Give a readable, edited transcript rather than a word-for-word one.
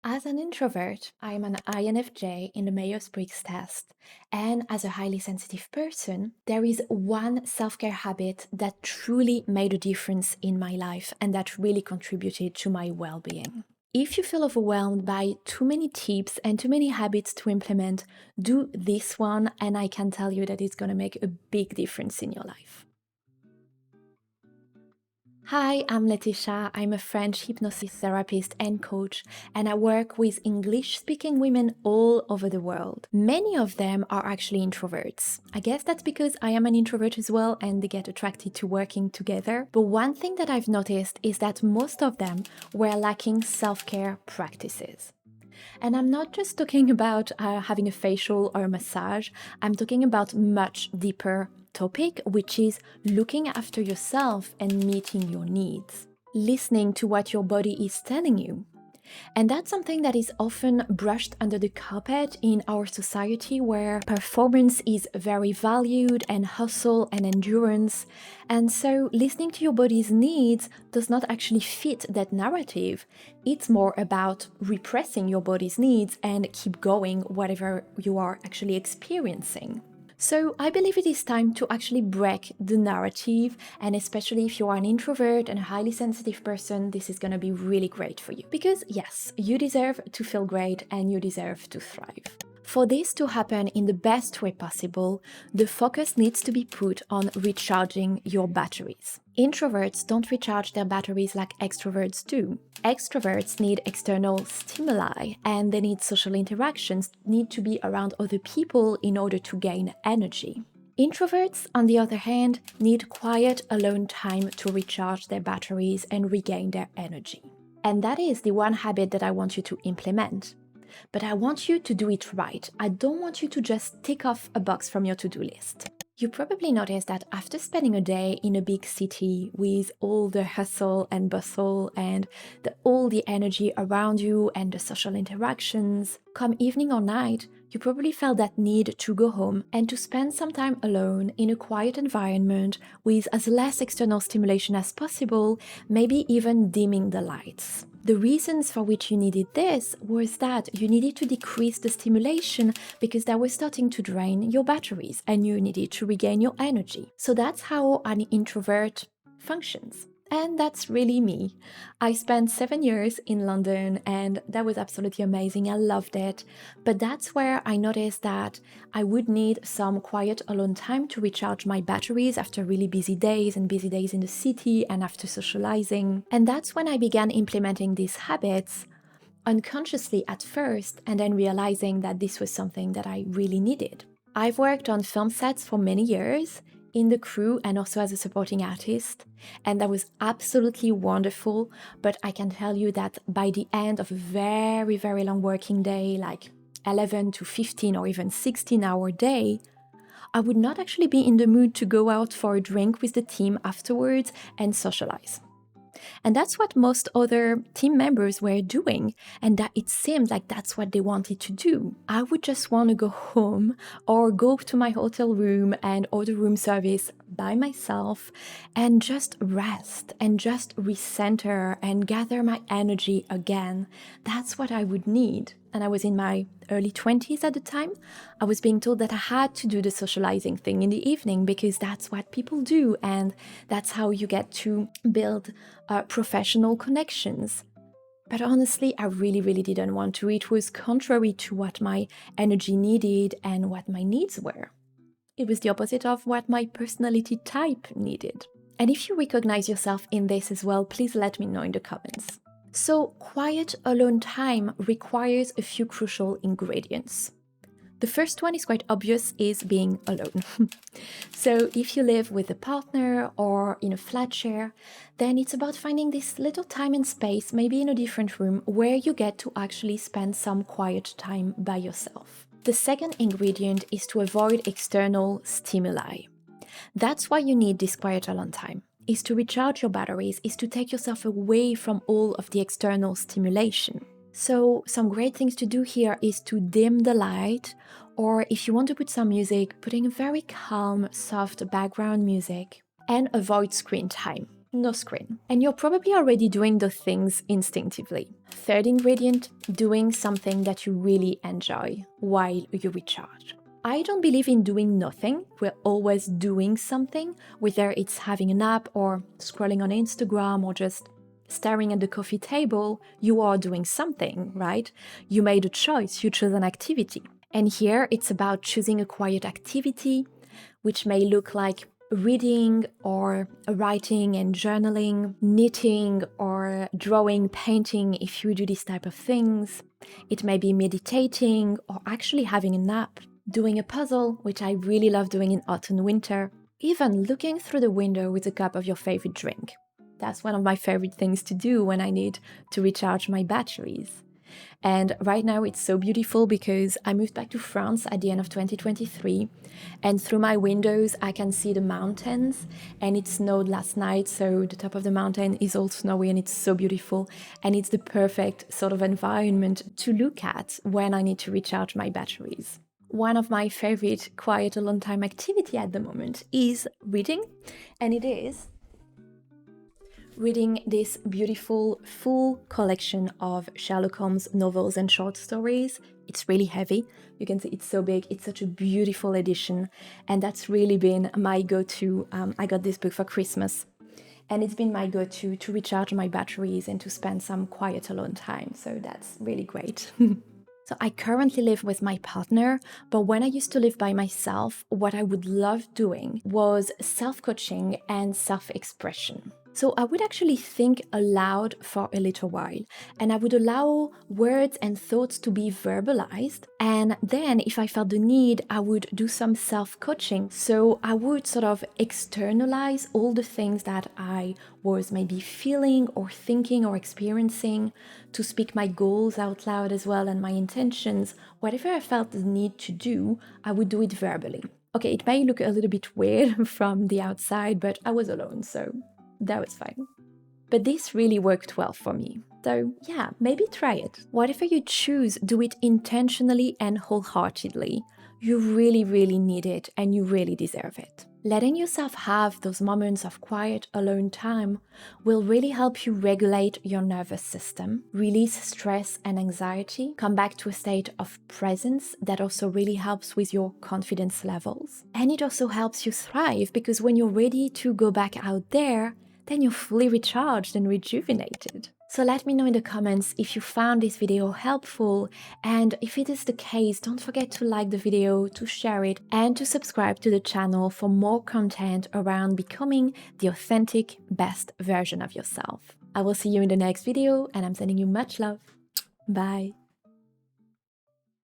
As an introvert, I am an INFJ in the Myers-Briggs test. And as a highly sensitive person, there is one self-care habit that truly made a difference in my life and that really contributed to my well-being. If you feel overwhelmed by too many tips and too many habits to implement, do this one and I can tell you that it's going to make a big difference in your life. Hi, I'm Laetitia. I'm a French hypnosis therapist and coach, and I work with English speaking women all over the world. Many of them are actually introverts. I guess that's because I am an introvert as well and they get attracted to working together. But one thing that I've noticed is that most of them were lacking self care practices. And I'm not just talking about having a facial or a massage, I'm talking about much deeper topic, which is looking after yourself and meeting your needs, listening to what your body is telling you. And that's something that is often brushed under the carpet in our society where performance is very valued and hustle and endurance. And so listening to your body's needs does not actually fit that narrative. It's more about repressing your body's needs and keep going whatever you are actually experiencing. So I believe it is time to actually break the narrative, and especially if you are an introvert and a highly sensitive person, this is going to be really great for you. Because yes, you deserve to feel great and you deserve to thrive. For this to happen in the best way possible, the focus needs to be put on recharging your batteries. Introverts don't recharge their batteries like extroverts do. Extroverts need external stimuli and they need social interactions, need to be around other people in order to gain energy. Introverts, on the other hand, need quiet, alone time to recharge their batteries and regain their energy. And that is the one habit that I want you to implement. But I want you to do it right. I don't want you to just tick off a box from your to-do list. You probably noticed that after spending a day in a big city with all the hustle and bustle and all the energy around you and the social interactions, come evening or night, you probably felt that need to go home and to spend some time alone in a quiet environment with as less external stimulation as possible, maybe even dimming the lights. The reasons for which you needed this was that you needed to decrease the stimulation because that was starting to drain your batteries and you needed to regain your energy. So that's how an introvert functions. And that's really me. I spent 7 years in London and that was absolutely amazing. I loved it. But that's where I noticed that I would need some quiet alone time to recharge my batteries after really busy days and busy days in the city and after socializing. And that's when I began implementing these habits unconsciously at first and then realizing that this was something that I really needed. I've worked on film sets for many years in the crew and also as a supporting artist, and that was absolutely wonderful. But I can tell you that by the end of a very, very long working day, like 11 to 15 or even 16-hour day, I would not actually be in the mood to go out for a drink with the team afterwards and socialize. And that's what most other team members were doing, and that it seemed like that's what they wanted to do. I would just want to go home or go to my hotel room and order room service by myself and just rest and just recenter and gather my energy again. That's what I would need. And I was in my early 20s at the time. I was being told that I had to do the socializing thing in the evening because that's what people do and that's how you get to build professional connections. But honestly, I really, really didn't want to. It was contrary to what my energy needed and what my needs were. It was the opposite of what my personality type needed. And if you recognize yourself in this as well, please let me know in the comments. So, quiet alone time requires a few crucial ingredients. The first one is quite obvious, is being alone. So if you live with a partner or in a flat share, then it's about finding this little time and space, maybe in a different room, where you get to actually spend some quiet time by yourself. The second ingredient is to avoid external stimuli. That's why you need this quiet alone time, is to recharge your batteries, is to take yourself away from all of the external stimulation. So some great things to do here is to dim the light, or if you want to put some music, putting very calm, soft background music, and avoid screen time. no screen. And you're probably already doing the things instinctively. Third ingredient, doing something that you really enjoy while you recharge. I don't believe in doing nothing. We're always doing something, whether it's having a nap or scrolling on Instagram or just staring at the coffee table. You are doing something, right? You made a choice, you chose an activity. And here it's about choosing a quiet activity, which may look like reading or writing and journaling, knitting or drawing, painting if you do these type of things. It may be meditating or actually having a nap, doing a puzzle, which I really love doing in autumn winter, even looking through the window with a cup of your favorite drink. That's one of my favorite things to do when I need to recharge my batteries. And right now it's so beautiful because I moved back to France at the end of 2023, and through my windows I can see the mountains, and it snowed last night, so the top of the mountain is all snowy and it's so beautiful, and it's the perfect sort of environment to look at when I need to recharge my batteries. One of my favorite quiet alone time activity at the moment is reading, and it is reading this beautiful full collection of Sherlock Holmes novels and short stories. It's really heavy. You can see it's so big. It's such a beautiful edition. And that's really been my go-to. I got this book for Christmas. And it's been my go-to to recharge my batteries and to spend some quiet alone time. So that's really great. So I currently live with my partner, but when I used to live by myself, what I would love doing was self-coaching and self-expression. So I would actually think aloud for a little while, and I would allow words and thoughts to be verbalized. And then if I felt the need, I would do some self-coaching. So I would sort of externalize all the things that I was maybe feeling or thinking or experiencing, to speak my goals out loud as well and my intentions. Whatever I felt the need to do, I would do it verbally. Okay, it may look a little bit weird from the outside, but I was alone, so that was fine. But this really worked well for me. So yeah, maybe try it. Whatever you choose, do it intentionally and wholeheartedly. You really, really need it and you really deserve it. Letting yourself have those moments of quiet, alone time will really help you regulate your nervous system, release stress and anxiety, come back to a state of presence that also really helps with your confidence levels. And it also helps you thrive, because when you're ready to go back out there, then you're fully recharged and rejuvenated. So let me know in the comments if you found this video helpful, and if it is the case, don't forget to like the video, to share it, and to subscribe to the channel for more content around becoming the authentic best version of yourself. I will see you in the next video, and I'm sending you much love. Bye.